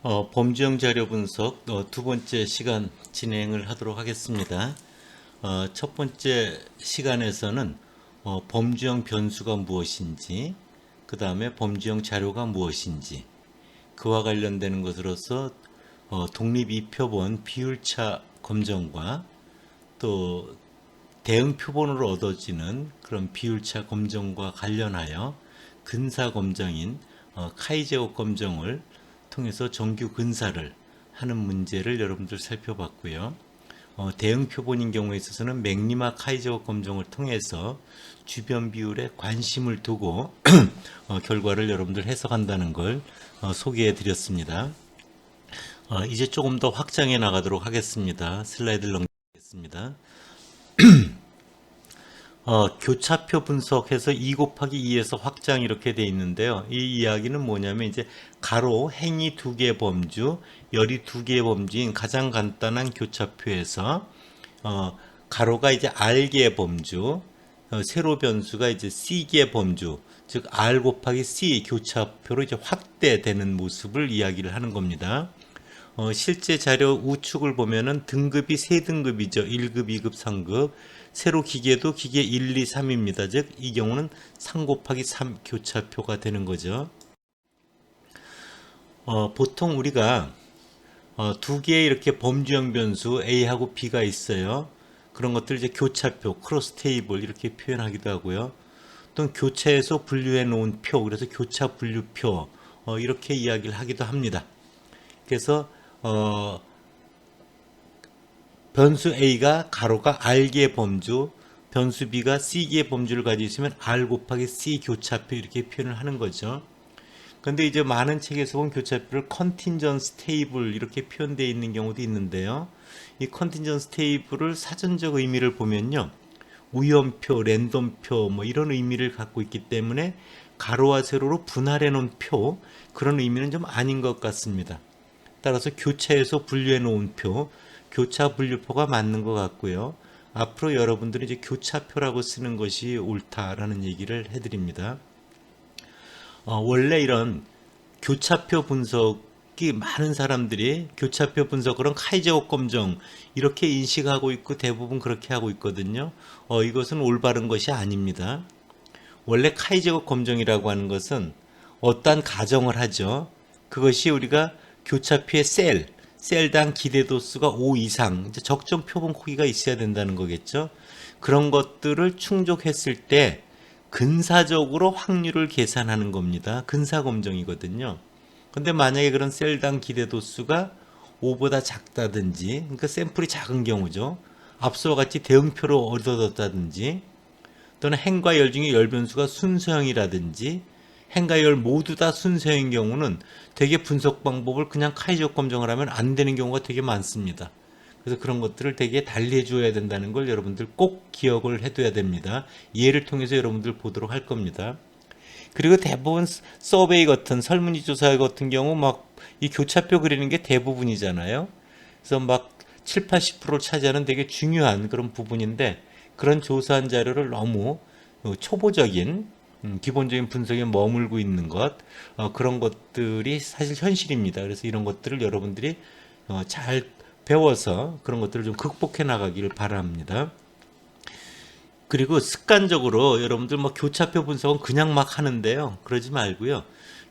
범주형 자료 분석 두 번째 시간 진행을 하도록 하겠습니다. 첫 번째 시간에서는 범주형 변수가 무엇인지, 그 다음에 범주형 자료가 무엇인지, 그와 관련되는 것으로서 독립 이표본 비율차 검정과 또 대응 표본으로 얻어지는 그런 비율차 검정과 관련하여 근사 검정인 카이제오 검정을 통해서 정규 근사를 하는 문제를 여러분들 살펴봤고요. 대응 표본인 경우에 있어서는 맥리마 카이제오 검정을 통해서 주변 비율에 관심을 두고 결과를 여러분들 해석한다는 걸 소개해 드렸습니다. 이제 조금 더 확장해 나가도록 하겠습니다. 슬라이드를 넘기겠습니다. 교차표 분석해서 2 곱하기 2에서 확장 이렇게 돼 있는데요. 이 이야기는 뭐냐면 이제 가로 행이 2개의 범주, 열이 2개의 범주인 가장 간단한 교차표에서 가로가 이제 R개의 범주, 세로 변수가 이제 C개의 범주, 즉 R 곱하기 C 교차표로 이제 확대되는 모습을 이야기를 하는 겁니다. 실제 자료 우측을 보면은 등급이 3등급이죠. 1급, 2급, 3급. 세로 기계도 기계 1, 2, 3입니다. 즉, 이 경우는 3 곱하기 3 교차표가 되는 거죠. 보통 우리가 두 개의 이렇게 범주형 변수 A하고 B가 있어요. 그런 것들 이제 교차표, 크로스 테이블 이렇게 표현하기도 하고요. 또는 교차에서 분류해 놓은 표, 그래서 교차 분류표 이렇게 이야기를 하기도 합니다. 그래서 변수 A가 가로가 R개의 범주, 변수 B가 C개의 범주를 가지고 있으면 R 곱하기 C 교차표 이렇게 표현을 하는 거죠. 그런데 이제 많은 책에서 본 교차표를 컨틴전스 테이블 이렇게 표현되어 있는 경우도 있는데요. 이 컨틴전스 테이블을 사전적 의미를 보면요. 우연표, 랜덤표 뭐 이런 의미를 갖고 있기 때문에 가로와 세로로 분할해 놓은 표, 그런 의미는 좀 아닌 것 같습니다. 따라서 교차에서 분류해 놓은 표, 교차 분류표가 맞는 것 같고요. 앞으로 여러분들이 이제 교차표라고 쓰는 것이 옳다라는 얘기를 해드립니다. 원래 이런 교차표 분석이 많은 사람들이 교차표 분석은 카이제오 검정 이렇게 인식하고 있고 대부분 그렇게 하고 있거든요. 이것은 올바른 것이 아닙니다. 원래 카이제오 검정이라고 하는 것은 어떠한 가정을 하죠. 그것이 우리가 교차표의 셀당 기대도수가 5 이상, 적정 표본 크기가 있어야 된다는 거겠죠. 그런 것들을 충족했을 때 근사적으로 확률을 계산하는 겁니다. 근사 검정이거든요. 근데 만약에 그런 셀당 기대도수가 5보다 작다든지, 그러니까 샘플이 작은 경우죠. 앞서와 같이 대응표로 얻어졌다든지, 또는 행과 열 중에 열 변수가 순서형이라든지, 행과 열 모두 다 순서인 경우는 되게 분석 방법을 그냥 카이제오 검정을 하면 안 되는 경우가 되게 많습니다. 그래서 그런 것들을 되게 달리 해줘야 된다는 걸 여러분들 꼭 기억을 해둬야 됩니다. 예를 통해서 여러분들 보도록 할 겁니다. 그리고 대부분 서베이 같은 설문지 조사 같은 경우 막 이 교차표 그리는 게 대부분이잖아요. 그래서 막 7, 80%를 차지하는 되게 중요한 그런 부분인데 그런 조사한 자료를 너무 초보적인 기본적인 분석에 머물고 있는 것, 그런 것들이 사실 현실입니다. 그래서 이런 것들을 여러분들이 잘 배워서 그런 것들을 좀 극복해 나가기를 바랍니다. 그리고 습관적으로 여러분들 뭐 교차표 분석은 그냥 막 하는데요. 그러지 말고요.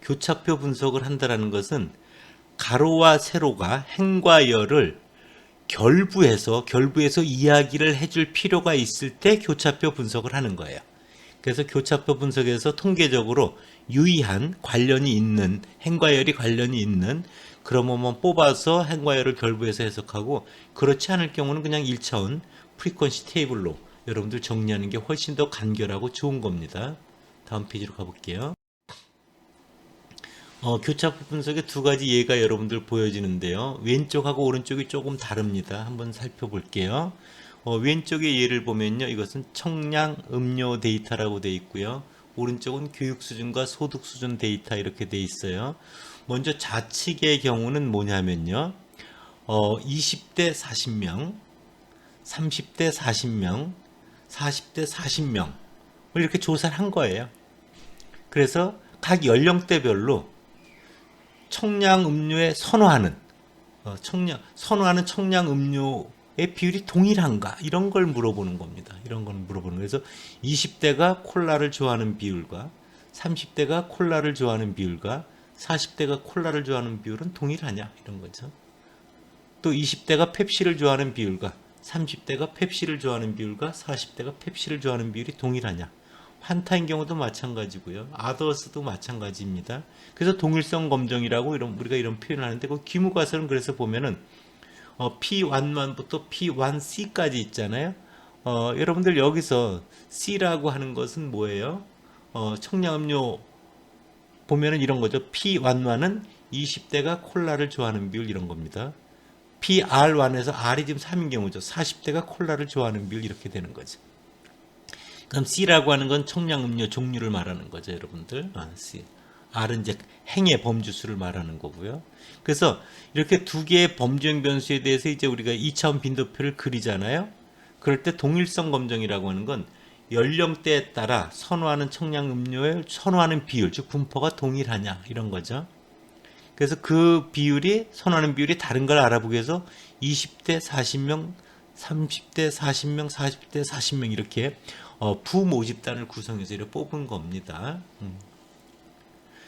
교차표 분석을 한다는 것은 가로와 세로가 행과 열을 결부해서 이야기를 해줄 필요가 있을 때 교차표 분석을 하는 거예요. 그래서 교차표 분석에서 통계적으로 유의한 관련이 있는 행과 열이 관련이 있는 그런 것만 뽑아서 행과 열을 결부해서 해석하고 그렇지 않을 경우는 그냥 1차원 프리퀀시 테이블로 여러분들 정리하는 게 훨씬 더 간결하고 좋은 겁니다. 다음 페이지로 가볼게요. 교차표 분석의 두 가지 예가 여러분들 보여지는데요. 왼쪽하고 오른쪽이 조금 다릅니다. 한번 살펴볼게요. 왼쪽의 예를 보면요. 이것은 청량 음료 데이터라고 되어 있고요. 오른쪽은 교육 수준과 소득 수준 데이터 이렇게 되어 있어요. 먼저 좌측의 경우는 뭐냐면요. 20대 40명, 30대 40명, 40대 40명 이렇게 조사를 한 거예요. 그래서 각 연령대별로 청량 음료에 선호하는 선호하는 청량 음료의 비율이 동일한가 이런 걸 물어보는 겁니다. 이런 걸 물어보는 거예요. 그래서 20대가 콜라를 좋아하는 비율과 30대가 콜라를 좋아하는 비율과 40대가 콜라를 좋아하는 비율은 동일하냐 이런 거죠. 또 20대가 펩시를 좋아하는 비율과 30대가 펩시를 좋아하는 비율과 40대가 펩시를 좋아하는 비율이 동일하냐. 환타인 경우도 마찬가지고요. 아더스도 마찬가지입니다. 그래서 동일성 검정이라고 우리가 이런 표현을 하는데 그 기무가설은 그래서 보면은 P11부터 P1C까지 있잖아요. 여러분들 여기서 C라고 하는 것은 뭐예요? 청량음료 보면은 이런 거죠. P11은 20대가 콜라를 좋아하는 비율 이런 겁니다. PR1에서 R이 지금 3인 경우죠. 40대가 콜라를 좋아하는 비율 이렇게 되는 거죠. 그럼 C라고 하는 건 청량음료 종류를 말하는 거죠, 여러분들. C. R은 이제 행의 범주수를 말하는 거고요. 그래서 이렇게 두 개의 범주행 변수에 대해서 이제 우리가 2차원 빈도표를 그리잖아요. 그럴 때 동일성 검정이라고 하는 건 연령대에 따라 선호하는 청량음료의 선호하는 비율, 즉 분포가 동일하냐 이런 거죠. 그래서 그 비율이 선호하는 비율이 다른 걸 알아보기 위해서 20대 40명, 30대 40명, 40대 40명 이렇게 부모집단을 구성해서 이렇게 뽑은 겁니다.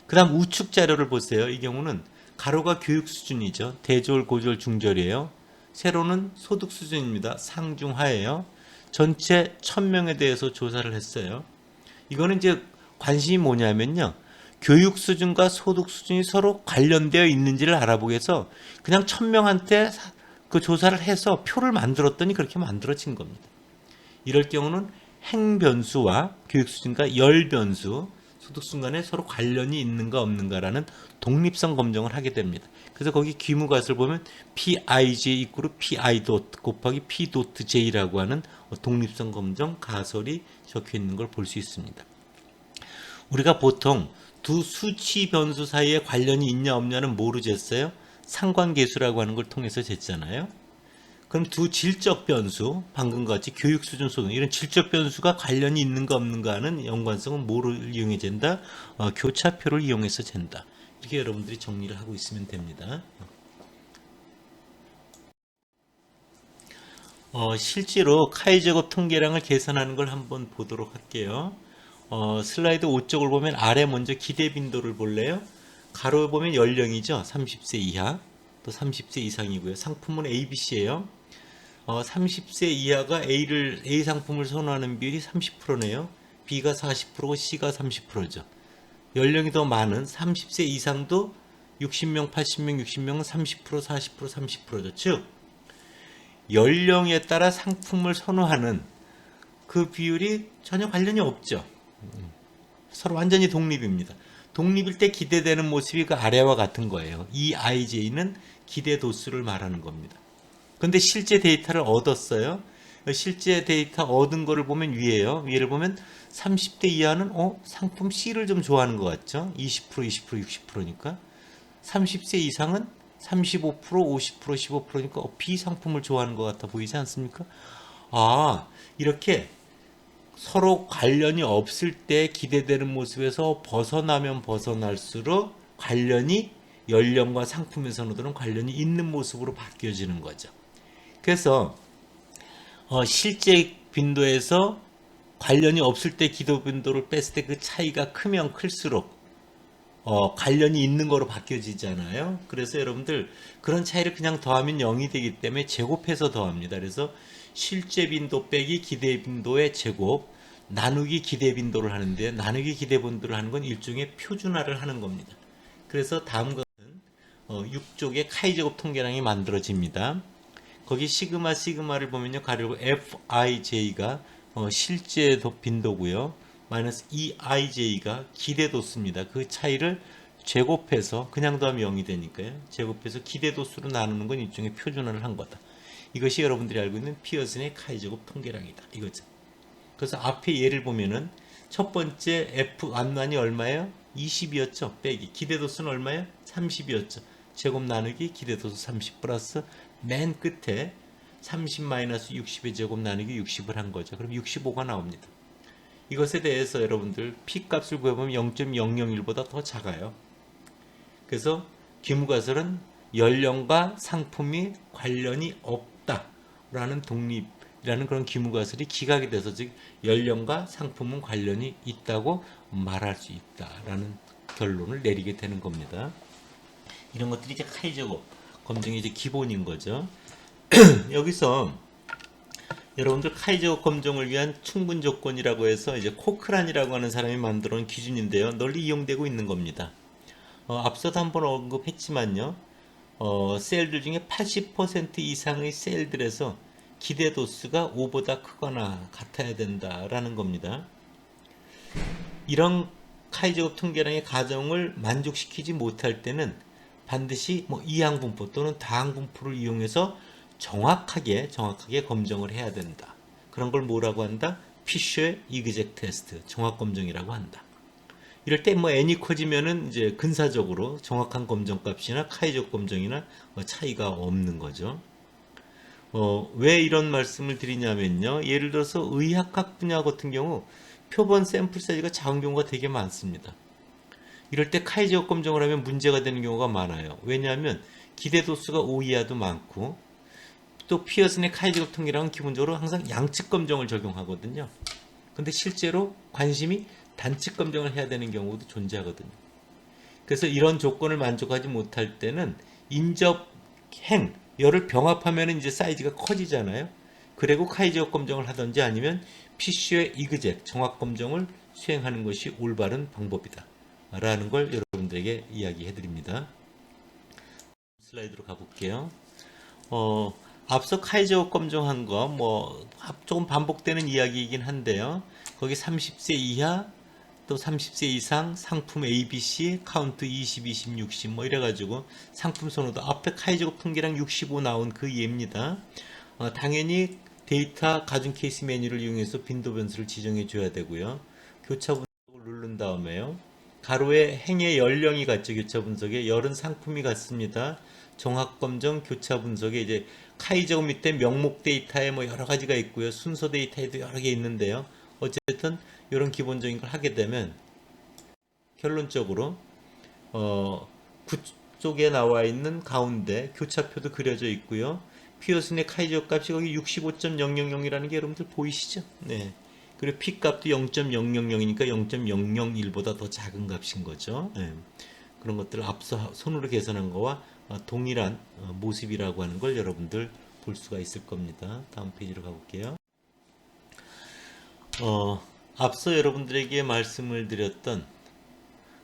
그 다음 우측 자료를 보세요. 이 경우는 가로가 교육 수준이죠. 대졸, 고졸, 중졸이에요. 세로는 소득 수준입니다. 상중하예요. 전체 1000명에 대해서 조사를 했어요. 이거는 이제 관심이 뭐냐면요. 교육 수준과 소득 수준이 서로 관련되어 있는지를 알아보기 위해서 그냥 1000명한테 그 조사를 해서 표를 만들었더니 그렇게 만들어진 겁니다. 이럴 경우는 행변수와 교육 수준과 열변수, 소득 수준 간에 서로 관련이 있는가 없는가라는 독립성 검정을 하게 됩니다. 그래서 거기 귀무갓을 보면 PIJ 이꾸로 PI 도트 곱하기 P 도트 J라고 하는 독립성 검정 가설이 적혀 있는 걸 볼 수 있습니다. 우리가 보통 두 수치 변수 사이에 관련이 있냐 없냐는 뭐로 쟀어요? 상관계수라고 하는 걸 통해서 쟀잖아요. 그럼 두 질적 변수, 방금과 같이 교육 수준 소득 이런 질적 변수가 관련이 있는가 없는가 하는 연관성은 뭐를 이용해 잰다? 교차표를 이용해서 잰다. 이렇게 여러분들이 정리를 하고 있으면 됩니다. 실제로 카이제곱 통계량을 계산하는 걸 한번 보도록 할게요. 슬라이드 5쪽을 보면 아래 먼저 기대 빈도를 볼래요? 가로 보면 연령이죠. 30세 이하, 또 30세 이상이고요. 상품은 ABC예요. 30세 이하가 A 상품을 선호하는 비율이 30%네요. B가 40%고 C가 30%죠. 연령이 더 많은 30세 이상도 60명, 80명, 60명은 30%, 40%, 30%죠. 즉 연령에 따라 상품을 선호하는 그 비율이 전혀 관련이 없죠. 서로 완전히 독립입니다. 독립일 때 기대되는 모습이 그 아래와 같은 거예요. 이 IJ는 기대 도수를 말하는 겁니다. 근데 실제 데이터를 얻었어요. 실제 데이터 얻은 거를 보면 위에를 보면 30대 이하는 상품 C를 좀 좋아하는 것 같죠. 20%, 60%니까 30세 이상은 35%, 50%, 15%니까 B 상품을 좋아하는 것 같아 보이지 않습니까? 이렇게 서로 관련이 없을 때 기대되는 모습에서 벗어나면 벗어날수록 관련이 연령과 상품의 선호도는 관련이 있는 모습으로 바뀌어지는 거죠. 그래서 실제 빈도에서 관련이 없을 때 기대 빈도를 뺐을 때 그 차이가 크면 클수록 관련이 있는 거로 바뀌어지잖아요. 그래서 여러분들 그런 차이를 그냥 더하면 0이 되기 때문에 제곱해서 더합니다. 그래서 실제 빈도 빼기 기대 빈도의 제곱 나누기 기대 빈도를 하는데 나누기 기대 빈도를 하는 건 일종의 표준화를 하는 겁니다. 그래서 다음과 같은 6쪽의 카이제곱 통계량이 만들어집니다. 거기 시그마를 보면요. 가로 FIJ가 실제 빈도고요. 마이너스 EIJ가 기대도수입니다. 그 차이를 제곱해서 그냥 더하면 0이 되니까요. 제곱해서 기대도수로 나누는 건 일종의 표준화를 한 거다. 이것이 여러분들이 알고 있는 피어슨의 카이제곱 통계량이다. 이거죠. 그래서 앞에 예를 보면은 첫 번째 F 안만이 얼마예요? 20이었죠. 빼기 기대도수는 얼마예요? 30이었죠. 제곱 나누기 기대도수 30 플러스 맨 끝에 30-60의 제곱 나누기 60을 한 거죠. 그럼 65가 나옵니다. 이것에 대해서 여러분들 P값을 구해보면 0.001보다 더 작아요. 그래서 기무가설은 연령과 상품이 관련이 없다라는 독립이라는 그런 기무가설이 기각이 돼서 즉 연령과 상품은 관련이 있다고 말할 수 있다라는 결론을 내리게 되는 겁니다. 이런 것들이 이제 카이저 검증의 이제 기본인 거죠. 여기서 여러분들 카이저 검증을 위한 충분 조건이라고 해서 이제 코크란이라고 하는 사람이 만들어 놓은 기준인데요. 널리 이용되고 있는 겁니다. 앞서도 한번 언급했지만요. 셀들 중에 80% 이상의 셀들에서 기대 도수가 5보다 크거나 같아야 된다라는 겁니다. 이런 카이저급 통계량의 가정을 만족시키지 못할 때는 반드시 이항분포 또는 다항분포를 이용해서 정확하게 검증을 해야 된다. 그런 걸 뭐라고 한다? 피셔의 이그젝 테스트, 정확 검증이라고 한다. 이럴 때 n이 커지면은 이제 근사적으로 정확한 검정값이나 카이저 검정이나 차이가 없는 거죠. 왜 이런 말씀을 드리냐면요. 예를 들어서 의학학 분야 같은 경우 표본 샘플 사이즈가 작은 경우가 되게 많습니다. 이럴 때 카이저 검정을 하면 문제가 되는 경우가 많아요. 왜냐하면 기대 도수가 5 이하도 많고 또 피어슨의 카이저급 통계량은 기본적으로 항상 양측 검정을 적용하거든요. 근데 실제로 관심이 단측 검정을 해야 되는 경우도 존재하거든요. 그래서 이런 조건을 만족하지 못할 때는 인접행 열을 병합하면 이제 사이즈가 커지잖아요. 그리고 카이저 검정을 하든지 아니면 피쉬의 이그젝 정확 검정을 수행하는 것이 올바른 방법이다. 라는 걸 여러분들에게 이야기해 드립니다. 슬라이드로 가볼게요. 앞서 카이저 검정한 거 조금 반복되는 이야기이긴 한데요. 거기 30세 이하 또 30세 이상 상품 ABC 카운트 20, 20, 60 이래가지고 상품 선호도 앞에 카이저 통계량 65 나온 그 예입니다. 당연히 데이터 가중 케이스 메뉴를 이용해서 빈도 변수를 지정해 줘야 되고요. 교차 분석을 누른 다음에요. 가로에 행의 연령이 같죠. 교차 분석에 열은 상품이 같습니다. 종합 검정 교차 분석에 이제 카이저 밑에 명목 데이터에 여러 가지가 있고요. 순서 데이터에도 여러 개 있는데요. 어쨌든 이런 기본적인 걸 하게 되면 결론적으로 구쪽에 나와 있는 가운데 교차표도 그려져 있고요. 피어슨의 카이저 값이 거기 65.000이라는 게 여러분들 보이시죠? 네. 그리고 P 값도 0.000이니까 0.001보다 더 작은 값인 거죠. 네. 그런 것들을 앞서 손으로 계산한 거와 동일한 모습이라고 하는 걸 여러분들 볼 수가 있을 겁니다. 다음 페이지로 가볼게요. 앞서 여러분들에게 말씀을 드렸던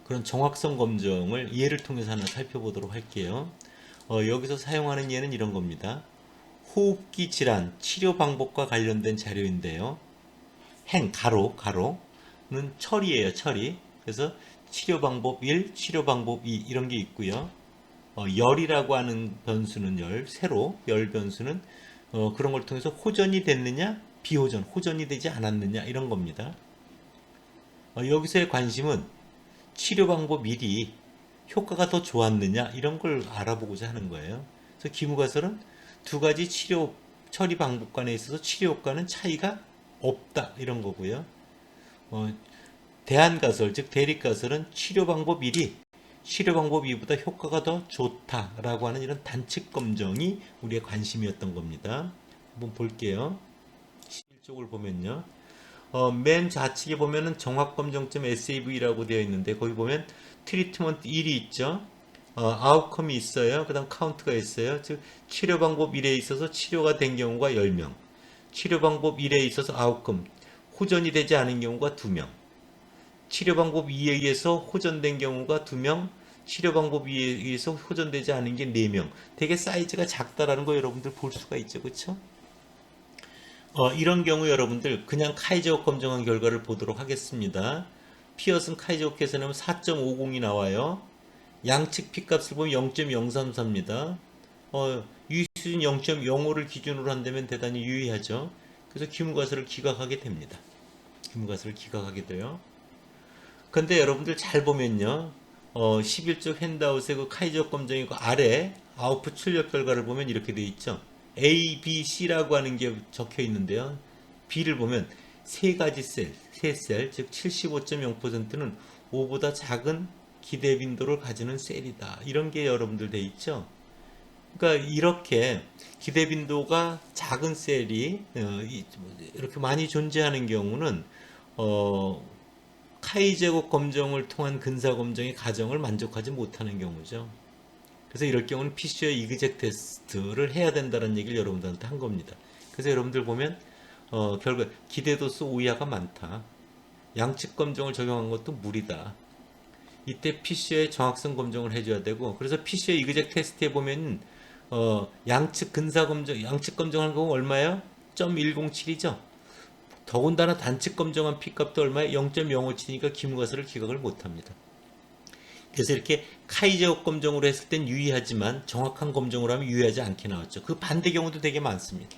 그런 정확성 검정을 예를 통해서 하나 살펴보도록 할게요. 여기서 사용하는 예는 이런 겁니다. 호흡기 질환 치료 방법과 관련된 자료인데요. 가로는 처리예요. 처리. 그래서 치료 방법 1, 치료 방법 2 이런 게 있고요. 열이라고 하는 변수는 세로 열 변수는 그런 걸 통해서 호전이 됐느냐 비호전, 호전이 되지 않았느냐 이런 겁니다. 여기서의 관심은 치료 방법 1이 효과가 더 좋았느냐 이런 걸 알아보고자 하는 거예요. 그래서 기무가설은 두 가지 처리 방법 간에 있어서 치료 효과는 차이가 없다 이런 거고요. 대안가설 즉 대립가설은 치료 방법 1이 치료 방법 2보다 효과가 더 좋다라고 하는 이런 단측 검정이 우리의 관심이었던 겁니다. 한번 볼게요. 11쪽을 보면요. 맨 좌측에 보면은 정확검정점.sav라고 되어 있는데 거기 보면 트리트먼트 1이 있죠. 아웃컴이 있어요. 그 다음 카운트가 있어요. 즉 치료 방법 1에 있어서 치료가 된 경우가 10명, 치료 방법 1에 있어서 아웃컴 호전이 되지 않은 경우가 2명, 치료 방법 2에 의해서 호전된 경우가 2명, 치료 방법 2에 의해서 호전되지 않은 게 4명. 되게 사이즈가 작다라는 거 여러분들 볼 수가 있죠. 그렇죠? 이런 경우 여러분들 그냥 카이저 검정한 결과를 보도록 하겠습니다. 피어슨 카이저 계산하면 4.50이 나와요. 양측 P값을 보면 0.033입니다. 유의 수준 0.05를 기준으로 한다면 대단히 유의하죠. 그래서 기무가설을 기각하게 됩니다. 기무가설을 기각하게 돼요. 근데 여러분들 잘 보면요. 11쪽 핸드아웃의 그 카이저 검정이 그 아래 아웃풋 출력 결과를 보면 이렇게 되어 있죠. A, B, C라고 하는 게 적혀 있는데요. B를 보면 세 가지 세 셀, 즉 75.0%는 5보다 작은 기대 빈도를 가지는 셀이다. 이런 게 여러분들 돼 있죠. 그러니까 이렇게 기대 빈도가 작은 셀이 이렇게 많이 존재하는 경우는 카이 제곱 검정을 통한 근사 검정의 가정을 만족하지 못하는 경우죠. 그래서 이럴 경우는 피셔의 이그젝 테스트를 해야 된다는 얘기를 여러분들한테 한 겁니다. 그래서 여러분들 보면 결과 기대도수 오이하가 많다. 양측 검정을 적용한 것도 무리다. 이때 피셔의 정확성 검정을 해줘야 되고, 그래서 피셔의 이그젝 테스트에 보면 양측 근사 검정, 양측 검정한 거 얼마예요? 0.107이죠. 더군다나 단측 검정한 P값도 얼마에 0.057이니까 기무가설을 기각을 못합니다. 그래서 이렇게 카이 제곱 검정으로 했을 땐 유의하지만 정확한 검정으로 하면 유의하지 않게 나왔죠. 그 반대 경우도 되게 많습니다.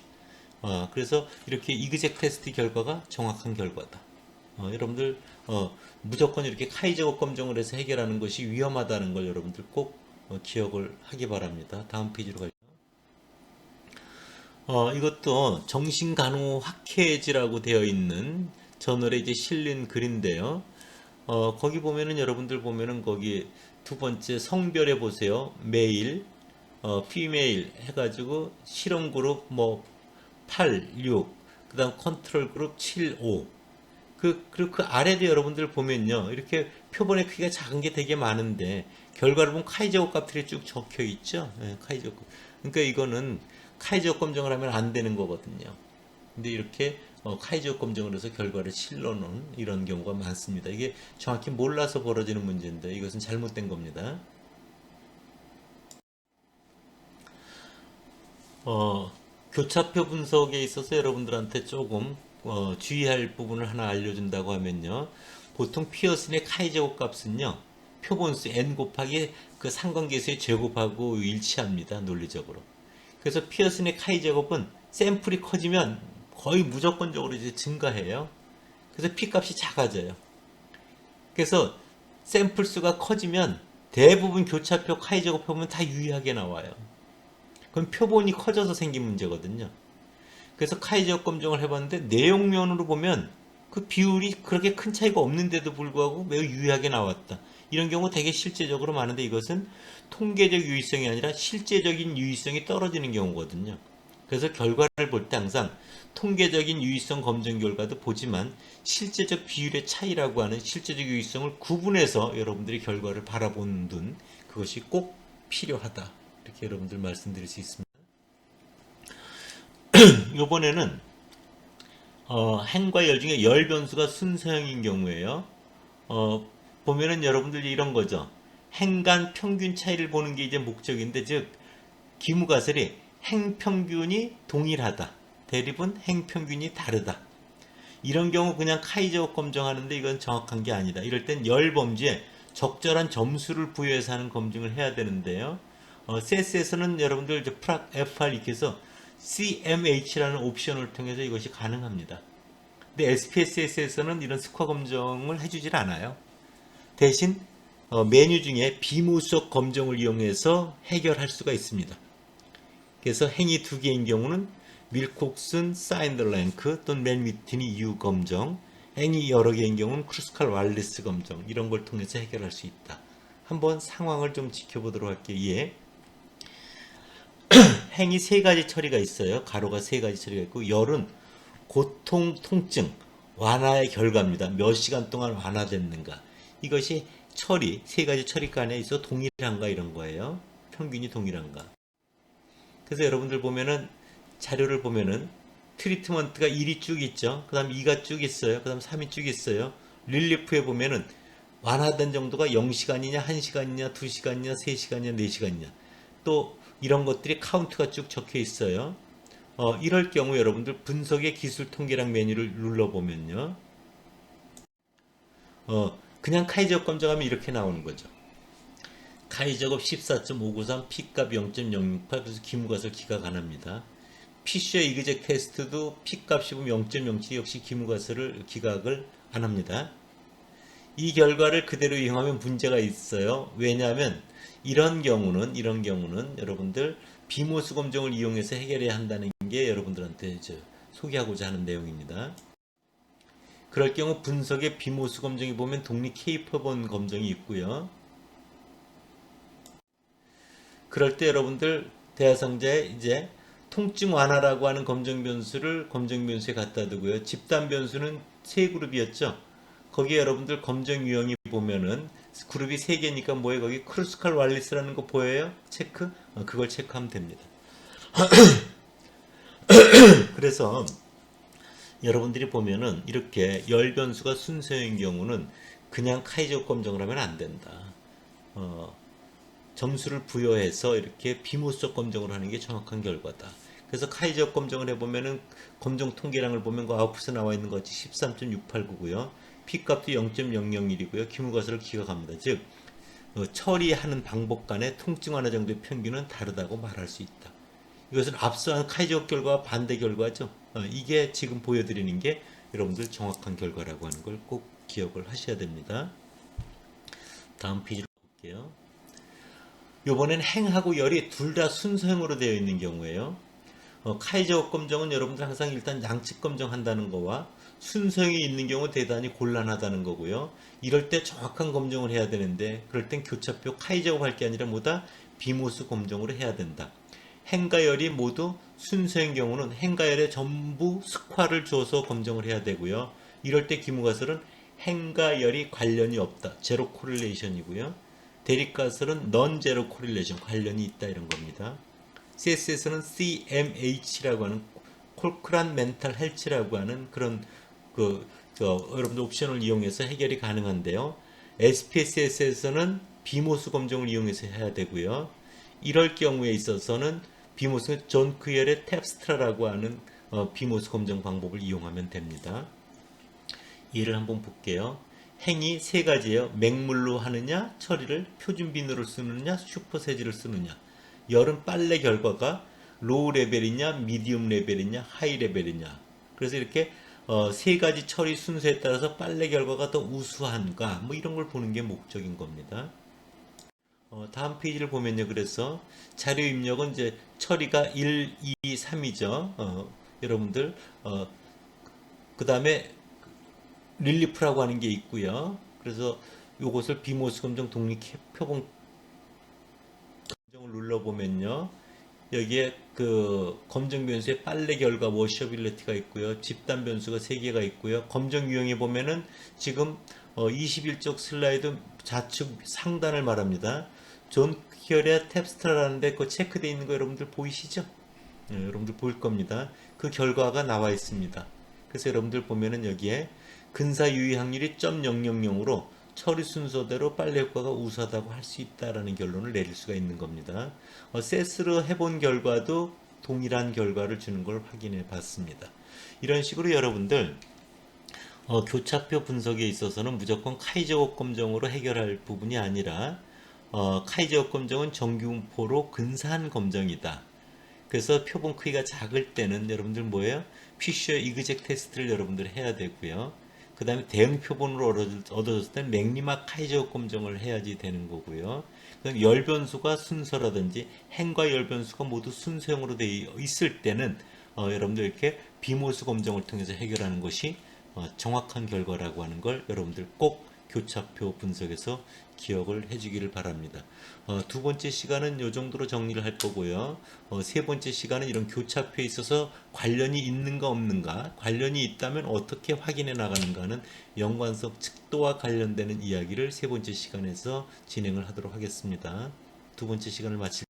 그래서 이렇게 이그젝 테스트 결과가 정확한 결과다. 여러분들 무조건 이렇게 카이 제곱 검정을 해서 해결하는 것이 위험하다는 걸 여러분들 꼭 기억을 하기 바랍니다. 다음 페이지로 갈게요. 이것도 정신간호학회지라고 되어 있는 저널에 이제 실린 글인데요. 거기 보면은 여러분들 보면은 거기 두 번째 성별에 보세요. 메일, 피메일 해가지고 실험 그룹 뭐 8, 6, 그 다음 컨트롤 그룹 7, 5. 그리고 그 아래도 여러분들 보면요. 이렇게 표본의 크기가 작은 게 되게 많은데, 결과를 보면 카이제곱 값들이 쭉 적혀 있죠. 네, 카이제곱. 그러니까 이거는 카이제곱 검정을 하면 안 되는 거거든요. 근데 이렇게 카이제곱 검정을 해서 결과를 실러놓은 이런 경우가 많습니다. 이게 정확히 몰라서 벌어지는 문제인데 이것은 잘못된 겁니다. 교차표 분석에 있어서 여러분들한테 조금 주의할 부분을 하나 알려준다고 하면요. 보통 피어슨의 카이제곱 값은요. 표본수 n 곱하기 그 상관계수의 제곱하고 일치합니다. 논리적으로. 그래서 피어슨의 카이제곱은 샘플이 커지면 거의 무조건적으로 이제 증가해요. 그래서 P값이 작아져요. 그래서 샘플 수가 커지면 대부분 교차표 카이제곱 표본은 다 유의하게 나와요. 그럼 표본이 커져서 생긴 문제거든요. 그래서 카이제곱 검정을 해봤는데 내용면으로 보면 그 비율이 그렇게 큰 차이가 없는데도 불구하고 매우 유의하게 나왔다. 이런 경우 되게 실제적으로 많은데 이것은 통계적 유의성이 아니라 실제적인 유의성이 떨어지는 경우거든요. 그래서 결과를 볼 때 항상 통계적인 유의성 검정 결과도 보지만 실제적 비율의 차이라고 하는 실제적 유의성을 구분해서 여러분들이 결과를 바라보는 등 그것이 꼭 필요하다. 이렇게 여러분들 말씀드릴 수 있습니다. 이번에는 행과 열 중에 열 변수가 순서형인 경우에요. 보면은 여러분들 이런 거죠. 행간 평균 차이를 보는 게 이제 목적인데, 즉 기무가설이 행평균이 동일하다. 대립은 행평균이 다르다. 이런 경우 그냥 카이제곱 검정하는데 이건 정확한 게 아니다. 이럴 땐 열 범주에 적절한 점수를 부여해서 하는 검증을 해야 되는데요. CS에서는 여러분들 이제 프락 FR 이렇게 해서 CMH라는 옵션을 통해서 이것이 가능합니다. 근데 SPSS에서는 이런 스코어 검정을 해주질 않아요. 대신 메뉴 중에 비모수적 검정을 이용해서 해결할 수가 있습니다. 그래서 행이 두 개인 경우는 밀콕슨 사인더랭크 또는 맨 위트니 U 검정, 행이 여러 개인 경우는 크루스칼 왈리스 검정, 이런 걸 통해서 해결할 수 있다. 한번 상황을 좀 지켜보도록 할게요. 예. 행이 세 가지 처리가 있어요. 가로가 세 가지 처리가 있고, 열은 고통, 통증, 완화의 결과입니다. 몇 시간 동안 완화됐는가. 이것이 처리, 세 가지 처리 간에 있어 동일한가 이런 거예요. 평균이 동일한가. 그래서 여러분들 보면은 자료를 보면은 트리트먼트가 1이 쭉 있죠. 그 다음 2가 쭉 있어요. 그 다음 3이 쭉 있어요. 릴리프에 보면은 완화된 정도가 0시간이냐, 1시간이냐, 2시간이냐, 3시간이냐, 4시간이냐. 또 이런 것들이 카운트가 쭉 적혀 있어요. 이럴 경우 여러분들 분석의 기술 통계량 메뉴를 눌러보면요. 그냥 카이제곱 검정하면 이렇게 나오는 거죠. 카이제곱 14.593, P값 0.068, 그래서 기무가설 기각 안 합니다. 피셔 이그젝 테스트도 P값이 보면 0.07 역시 기무가설을 기각을 안 합니다. 이 결과를 그대로 이용하면 문제가 있어요. 왜냐하면 이런 경우는 여러분들 비모수 검정을 이용해서 해결해야 한다는 게 여러분들한테 소개하고자 하는 내용입니다. 그럴 경우 분석의 비모수 검정이 보면 독립 K표본 검정이 있고요. 그럴 때 여러분들 대하상자에 이제 통증 완화라고 하는 검정 변수를 검정 변수에 갖다 두고요. 집단 변수는 세 그룹이었죠. 거기에 여러분들 검정 유형이 보면은 그룹이 세 개니까 뭐예요? 거기 크루스칼 왈리스라는 거 보여요? 체크? 그걸 체크하면 됩니다. 그래서 여러분들이 보면은 이렇게 열 변수가 순서인 경우는 그냥 카이저 검정을 하면 안 된다. 점수를 부여해서 이렇게 비모수적 검정을 하는 게 정확한 결과다. 그래서 카이저 검정을 해보면은 검정 통계량을 보면 그 아웃풋에 나와 있는 것 같이 13.689고요. P값도 0.001이고요. 기물과서를 기각합니다. 즉 처리하는 방법 간의 통증 완화 정도의 평균은 다르다고 말할 수 있다. 이것은 앞서한 카이저 결과와 반대 결과죠. 이게 지금 보여드리는 게 여러분들 정확한 결과라고 하는 걸 꼭 기억을 하셔야 됩니다. 다음 페이지로 볼게요. 이번엔 행하고 열이 둘 다 순서형으로 되어 있는 경우에요. 카이저 검정은 여러분들 항상 일단 양측 검정 한다는 거와 순서형이 있는 경우 대단히 곤란하다는 거고요. 이럴 때 정확한 검정을 해야 되는데 그럴 땐 교차표 카이저가 할 게 아니라 뭐다? 비모수 검정으로 해야 된다. 행과 열이 모두 순서인 경우는 행과 열에 전부 스쿼를 줘서 검정을 해야 되고요. 이럴 때 기무가설은 행과 열이 관련이 없다. 제로 코릴레이션이고요. 대립가설은 넌 제로 코릴레이션 관련이 있다 이런 겁니다. CSS는 CMH라고 하는 콜크란 멘탈 헬츠라고 하는 그런 여러분들 옵션을 이용해서 해결이 가능한데요. SPSS에서는 비모수 검정을 이용해서 해야 되고요. 이럴 경우에 있어서는 비모수 존 크웰의 탭스트라라고 하는 비모수 검정 방법을 이용하면 됩니다. 예를 한번 볼게요. 행이 세 가지예요. 맹물로 하느냐, 처리를 표준 비누를 쓰느냐, 슈퍼 세제를 쓰느냐. 열은 빨래 결과가 로우 레벨이냐, 미디움 레벨이냐, 하이 레벨이냐. 그래서 이렇게 세 가지 처리 순서에 따라서 빨래 결과가 더 우수한가, 뭐 이런 걸 보는 게 목적인 겁니다. 다음 페이지를 보면요. 그래서 자료 입력은 이제 처리가 1, 2, 3이죠. 여러분들 그 다음에 릴리프라고 하는 게 있고요. 그래서 이것을 비모스 검정 독립 표본 검정을 눌러보면요. 여기에 그 검정 변수에 빨래 결과 워셔빌리티가 있고요. 집단 변수가 3개가 있고요. 검정 유형에 보면은 지금 21쪽 슬라이드 좌측 상단을 말합니다. 존 퀴어리아 탭스트라라는데 그 체크되어 있는 거 여러분들 보이시죠? 네, 여러분들 보일 겁니다. 그 결과가 나와 있습니다. 그래서 여러분들 보면은 여기에 근사 유의 확률이 0.000으로 처리 순서대로 빨래 효과가 우수하다고 할 수 있다라는 결론을 내릴 수가 있는 겁니다. 세스로 해본 결과도 동일한 결과를 주는 걸 확인해 봤습니다. 이런 식으로 여러분들 교차표 분석에 있어서는 무조건 카이저곡 검정으로 해결할 부분이 아니라 카이저곡 검정은 정규포로 근사한 검정이다. 그래서 표본 크기가 작을 때는 여러분들 뭐예요? 피셔 이그젝 테스트를 여러분들 해야 되고요. 그 다음에 대응 표본으로 얻어졌을 때는 맥리마 카이저 검정을 해야지 되는 거고요. 그다음 열변수가 순서라든지 행과 열변수가 모두 순서형으로 되어 있을 때는 여러분들 이렇게 비모수 검정을 통해서 해결하는 것이 정확한 결과라고 하는 걸 여러분들 꼭 교차표 분석에서 기억을 해주기를 바랍니다. 두 번째 시간은 이 정도로 정리를 할 거고요. 세 번째 시간은 이런 교차표에 있어서 관련이 있는가 없는가, 관련이 있다면 어떻게 확인해 나가는가 하는 연관성 측도와 관련되는 이야기를 세 번째 시간에서 진행을 하도록 하겠습니다. 두 번째 시간을 마칠